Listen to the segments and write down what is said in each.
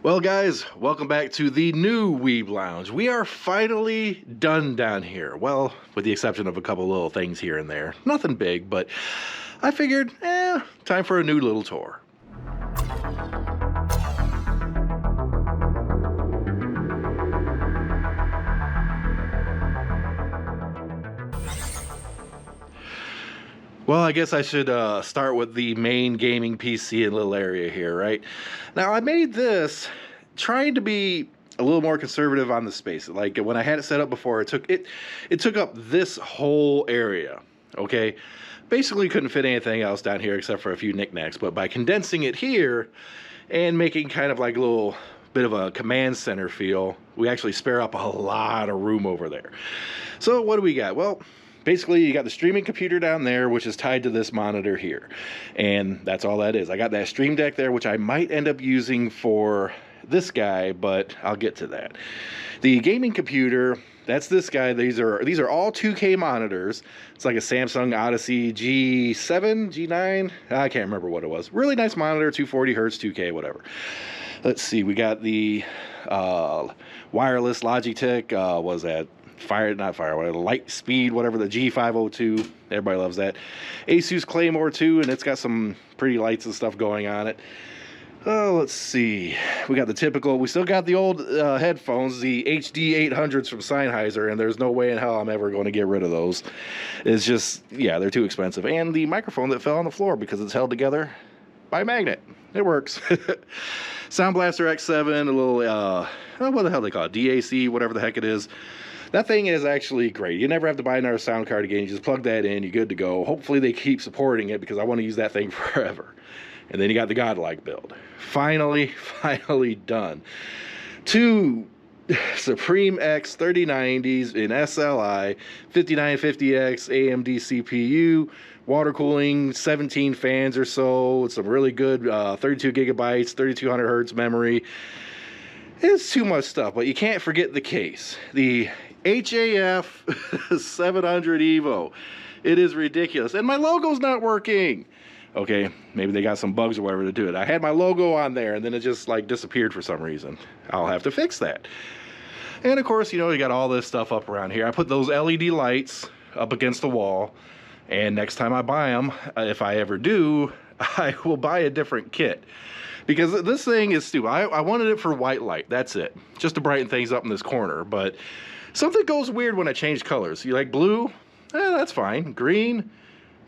Well, guys, welcome back to the new Weeb Lounge. We are finally done down here. Well, with the exception of a couple little things here and there. Nothing big, but I figured, time for a new little tour. Well, I guess I should start with the main gaming PC and little area here, right? Now, I made this trying to be a little more conservative on the space. Like when I had it set up before, it took up this whole area, okay? Basically couldn't fit anything else down here except for a few knickknacks, but by condensing it here and making kind of like a little bit of a command center feel, we actually spare up a lot of room over there. So what do we got? Well, basically, you got the streaming computer down there, which is tied to this monitor here. And that's all that is. I got that Stream Deck there, which I might end up using for this guy, but I'll get to that. The gaming computer, that's this guy. These are all 2K monitors. It's like a Samsung Odyssey G7, G9. I can't remember what it was. Really nice monitor, 240 hertz, 2K, whatever. Let's see. We got the wireless Logitech. Was that? Light speed, whatever, the G502. Everybody loves that. Asus Claymore 2, and it's got some pretty lights and stuff going on it. Oh, let's see. We got the typical, we still got the old headphones, the HD 800s from Sennheiser, and there's no way in hell I'm ever going to get rid of those. It's just, yeah, they're too expensive. And the microphone that fell on the floor because it's held together by a magnet. It works. Sound Blaster X7, a little, what the hell they call it? DAC, whatever the heck it is. That thing is actually great. You never have to buy another sound card again. You just plug that in, you're good to go. Hopefully they keep supporting it because I want to use that thing forever. And then you got the godlike build. Finally done. 2 Supreme X 3090s in SLI, 5950X AMD CPU, water cooling, 17 fans or so, some really good 32 gigabytes, 3200 hertz memory. It's too much stuff, but you can't forget the case. The HAF 700 Evo. It is ridiculous. And my logo's not working. Okay, maybe they got some bugs or whatever to do it. I had my logo on there and then it just like disappeared for some reason. I'll have to fix that. And of course, you know, you got all this stuff up around here. I put those LED lights up against the wall. And next time I buy them, if I ever do, I will buy a different kit. Because this thing is stupid. I wanted it for white light. That's it. Just to brighten things up in this corner. But something goes weird when I change colors. You like blue? That's fine. Green?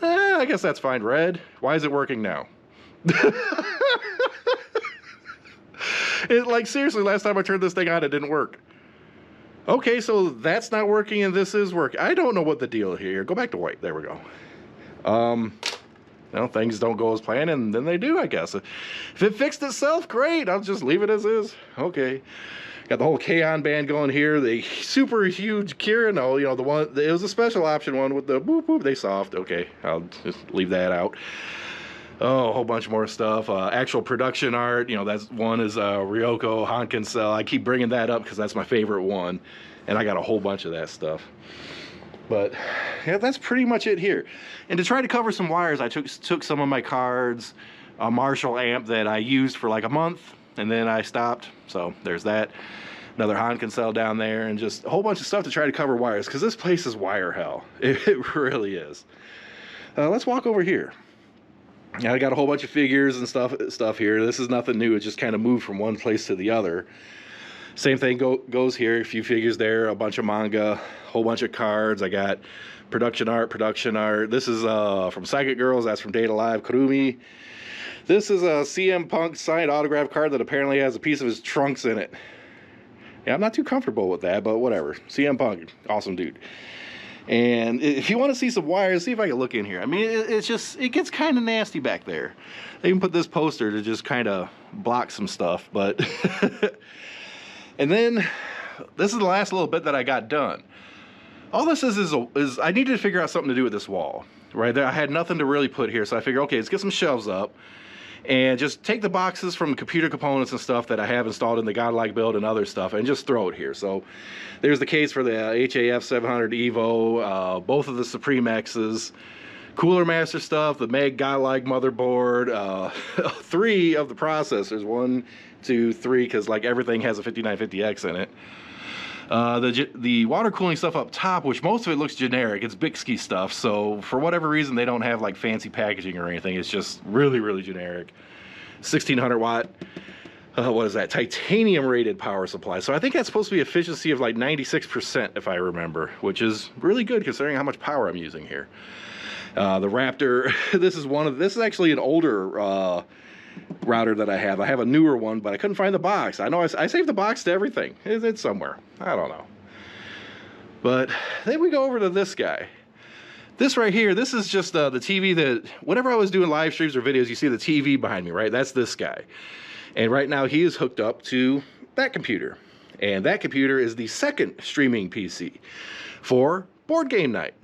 I guess that's fine. Red? Why is it working now? Like, seriously, last time I turned this thing on, it didn't work. Okay, so that's not working and this is working. I don't know what the deal here. Go back to white. There we go. You know, things don't go as planned, and then they do, I guess. If it fixed itself, great. I'll just leave it as is. Okay. Got the whole K-On band going here. The super huge Kirino, you know, the one, it was a special option one with the boop boop. They soft. Okay, I'll just leave that out. Oh, a whole bunch more stuff. Actual production art, you know, that's one is Ryoko Hankin-cell. I keep bringing that up because that's my favorite one, and I got a whole bunch of that stuff. But yeah, that's pretty much it here. And to try to cover some wires, I took some of my cards, a Marshall amp that I used for like a month, and then I stopped. So there's that. Another Hankin-cell down there, and just a whole bunch of stuff to try to cover wires, because this place is wire hell. It really is. Let's walk over here. Yeah, I got a whole bunch of figures and stuff here. This is nothing new. It just kind of moved from one place to the other. Same thing goes here. A few figures there, a bunch of manga, a whole bunch of cards. I got production art. This is from Psychic Girls. That's from Date Alive, Kurumi. This is a CM Punk signed autograph card that apparently has a piece of his trunks in it. Yeah, I'm not too comfortable with that, but whatever. CM Punk, awesome dude. And if you want to see some wires, see if I can look in here. I mean, it gets kind of nasty back there. They even put this poster to just kind of block some stuff, but... And then, this is the last little bit that I got done. All this is I needed to figure out something to do with this wall, right? I had nothing to really put here, so I figured, okay, let's get some shelves up and just take the boxes from computer components and stuff that I have installed in the Godlike build and other stuff and just throw it here. So there's the case for the HAF 700 Evo, both of the Supreme X's, Cooler Master stuff, the Meg Godlike motherboard, 3 of the processors, one 2, 3, because like everything has a 5950X in it. The water cooling stuff up top, which most of it looks generic, it's Bixby stuff, so for whatever reason they don't have like fancy packaging or anything. It's just really, really generic. 1600 watt, what is that, titanium rated power supply. So I think that's supposed to be efficiency of like 96% if I remember, which is really good considering how much power I'm using here. The Raptor, this is actually an older router that I have. I have a newer one, but I couldn't find the box. I know I saved the box to everything. It's somewhere. I don't know. But then we go over to this guy. This right here, this is just the TV that, whenever I was doing live streams or videos, you see the TV behind me, right? That's this guy. And right now he is hooked up to that computer. And that computer is the second streaming PC for board game night.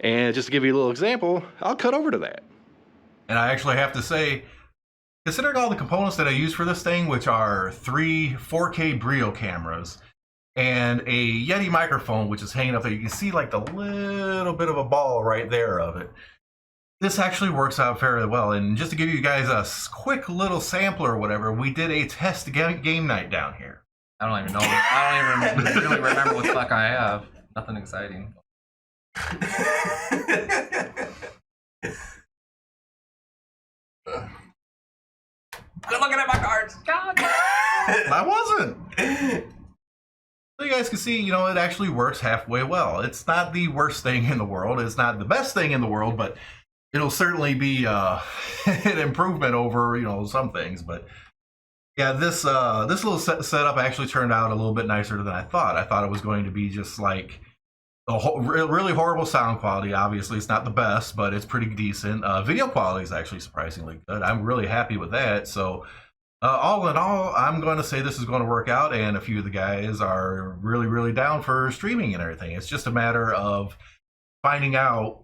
And just to give you a little example, I'll cut over to that. And I actually have to say, considering all the components that I use for this thing, which are 3 4K Brio cameras and a Yeti microphone, which is hanging up there, you can see like the little bit of a ball right there of it. This actually works out fairly well. And just to give you guys a quick little sampler or whatever, we did a test game night down here. I don't even know. I don't even really remember what the fuck I have. Nothing exciting. Good looking at my cards. God. I wasn't. So you guys can see, you know, it actually works halfway well. It's not the worst thing in the world. It's not the best thing in the world, but it'll certainly be an improvement over, you know, some things. But yeah, this little setup actually turned out a little bit nicer than I thought. I thought it was going to be just like a really horrible sound quality. Obviously, it's not the best, but it's pretty decent. Video quality is actually surprisingly good. I'm really happy with that. So all in all, I'm going to say this is going to work out, and a few of the guys are really, really down for streaming and everything. It's just a matter of finding out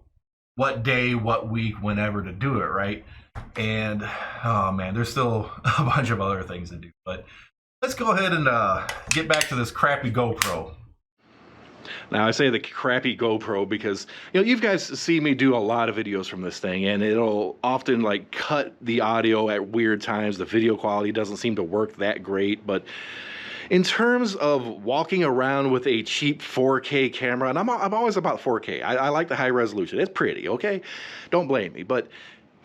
what day, what week, whenever to do it, right? And oh man, there's still a bunch of other things to do. But let's go ahead and get back to this crappy GoPro. Now I say the crappy GoPro because, you know, you guys see me do a lot of videos from this thing, and it'll often like cut the audio at weird times. The video quality doesn't seem to work that great, but in terms of walking around with a cheap 4K camera, and I'm always about 4K. I like the high resolution. It's pretty, okay? Don't blame me, but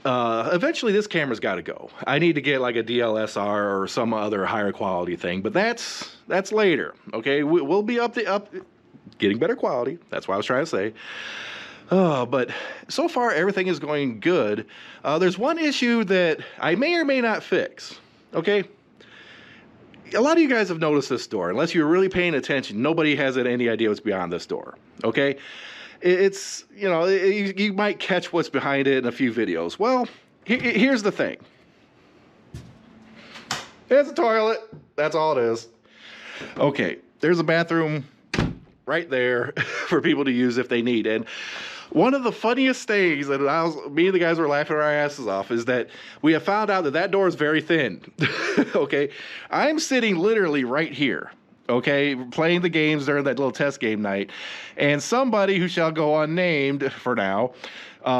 eventually this camera's got to go. I need to get like a DLSR or some other higher quality thing, but that's later, okay? We'll be up getting better quality. That's what I was trying to say. But so far everything is going good. There's one issue that I may or may not fix, okay? A lot of you guys have noticed this door. Unless you're really paying attention, nobody has any idea what's beyond this door, okay? It's, you know, you might catch what's behind it in a few videos. Well, here's the thing. There's a toilet. That's all it is. Okay, there's a bathroom right there for people to use if they need. And one of the funniest things that me and the guys were laughing our asses off is that we have found out that door is very thin. Okay, I'm sitting literally right here, okay, playing the games during that little test game night, and somebody who shall go unnamed for now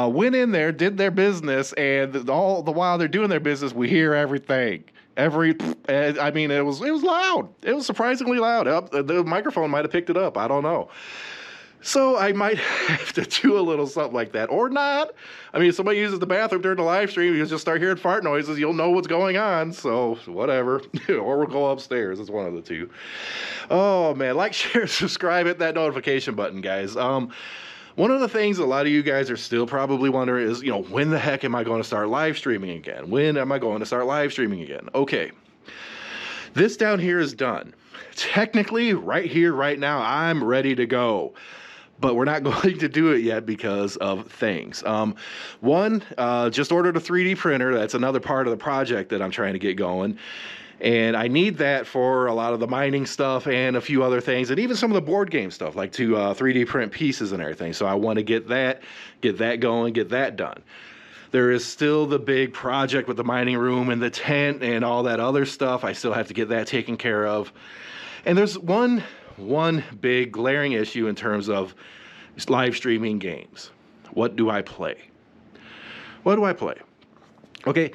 went in there, did their business, and all the while they're doing their business, we hear everything. I mean, it was loud. It was surprisingly loud. The microphone might have picked it up. I don't know. So I might have to do a little something like that, or not. I mean, if somebody uses the bathroom during the live stream, you'll just start hearing fart noises. You'll know what's going on. So whatever, or we'll go upstairs. It's one of the two. Oh man, like, share, subscribe, hit that notification button, guys. One of the things a lot of you guys are still probably wondering is, you know, when the heck am I going to start live streaming again? When am I going to start live streaming again? Okay, this down here is done. Technically, right here, right now, I'm ready to go. But we're not going to do it yet because of things. One, just ordered a 3D printer. That's another part of the project that I'm trying to get going. And I need that for a lot of the mining stuff and a few other things, and even some of the board game stuff, like to 3D print pieces and everything. So I want to get that going, get that done. There is still the big project with the mining room and the tent and all that other stuff. I still have to get that taken care of. And there's one big glaring issue in terms of live streaming games. What do I play? What do I play? Okay,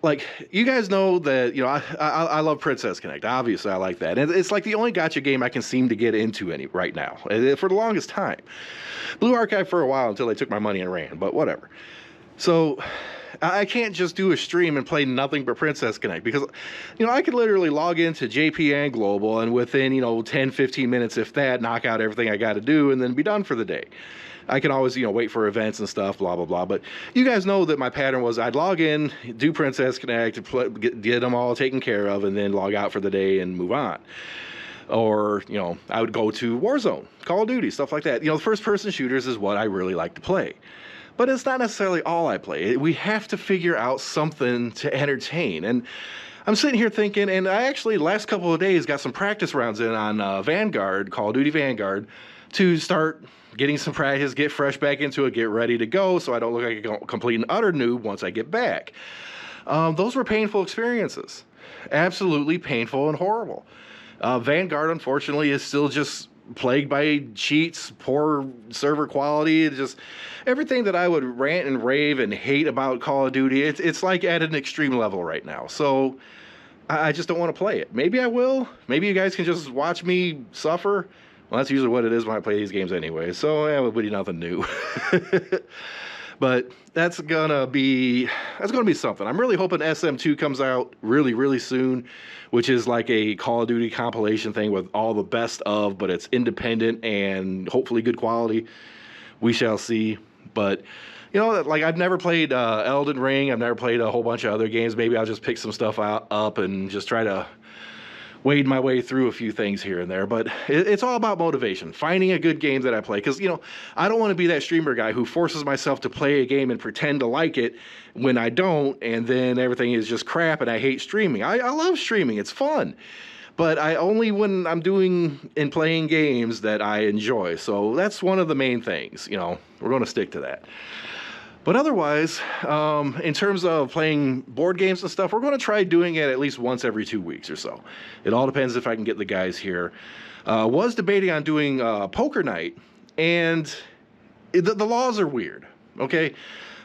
like, you guys know that, I love Princess Connect. Obviously, I like that. And it's like the only gacha game I can seem to get into right now, for the longest time. Blue Archive for a while until they took my money and ran, but whatever. So I can't just do a stream and play nothing but Princess Connect because, I could literally log into JP and Global and within, 10, 15 minutes, if that, knock out everything I got to do and then be done for the day. I can always, wait for events and stuff, blah, blah, blah. But you guys know that my pattern was I'd log in, do Princess Connect, get them all taken care of, and then log out for the day and move on. Or, I would go to WarZone, Call of Duty, stuff like that. First-person shooters is what I really like to play. But it's not necessarily all I play. We have to figure out something to entertain. And I'm sitting here thinking, and I actually, last couple of days, got some practice rounds in on Vanguard, Call of Duty Vanguard, to start getting some practice, get fresh back into it, get ready to go so I don't look like a complete and utter noob once I get back. Those were painful experiences. Absolutely painful and horrible. Vanguard, unfortunately, is still just plagued by cheats, poor server quality, just everything that I would rant and rave and hate about Call of Duty. It's like at an extreme level right now. So I just don't want to play it. Maybe I will. Maybe you guys can just watch me suffer. Well, that's usually what it is when I play these games anyway. So it would be nothing new. But that's gonna be something. I'm really hoping SM2 comes out really, really soon, which is like a Call of Duty compilation thing with all the best of, but it's independent and hopefully good quality. We shall see. But like I've never played Elden Ring. I've never played a whole bunch of other games. Maybe I'll just pick some stuff up and just try to wade my way through a few things here and there, but it's all about motivation, finding a good game that I play, because, I don't want to be that streamer guy who forces myself to play a game and pretend to like it when I don't, and then everything is just crap and I hate streaming. I love streaming. It's fun. But when I'm doing and playing games that I enjoy. So that's one of the main things, we're going to stick to that. But otherwise, in terms of playing board games and stuff, we're going to try doing it at least once every 2 weeks or so. It all depends if I can get the guys here. Was debating on doing poker night, and the laws are weird, okay?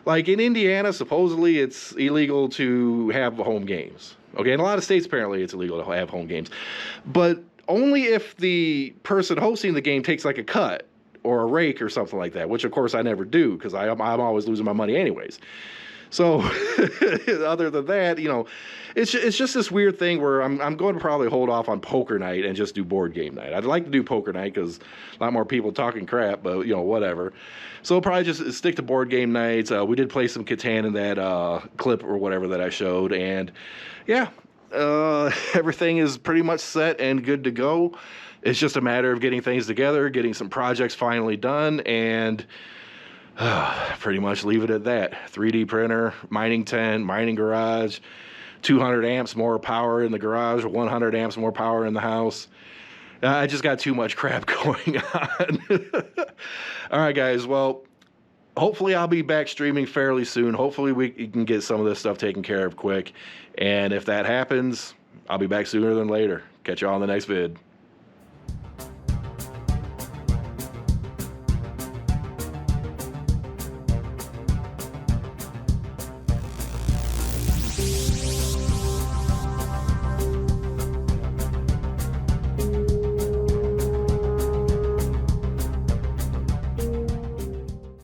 Like in Indiana, supposedly it's illegal to have home games. Okay, in a lot of states, apparently it's illegal to have home games. But only if the person hosting the game takes like a cut or a rake or something like that, which of course I never do because I'm always losing my money anyways. So other than that, it's just this weird thing where I'm going to probably hold off on poker night and just do board game night. I'd like to do poker night because a lot more people talking crap, but whatever. So I'll probably just stick to board game nights. We did play some Catan in that clip or whatever that I showed, and yeah, everything is pretty much set and good to go. It's just a matter of getting things together, getting some projects finally done, and pretty much leave it at that. 3D printer, mining tent, mining garage, 200 amps more power in the garage, 100 amps more power in the house. I just got too much crap going on. All right, guys. Well, hopefully I'll be back streaming fairly soon. Hopefully we can get some of this stuff taken care of quick. And if that happens, I'll be back sooner than later. Catch you all in the next vid.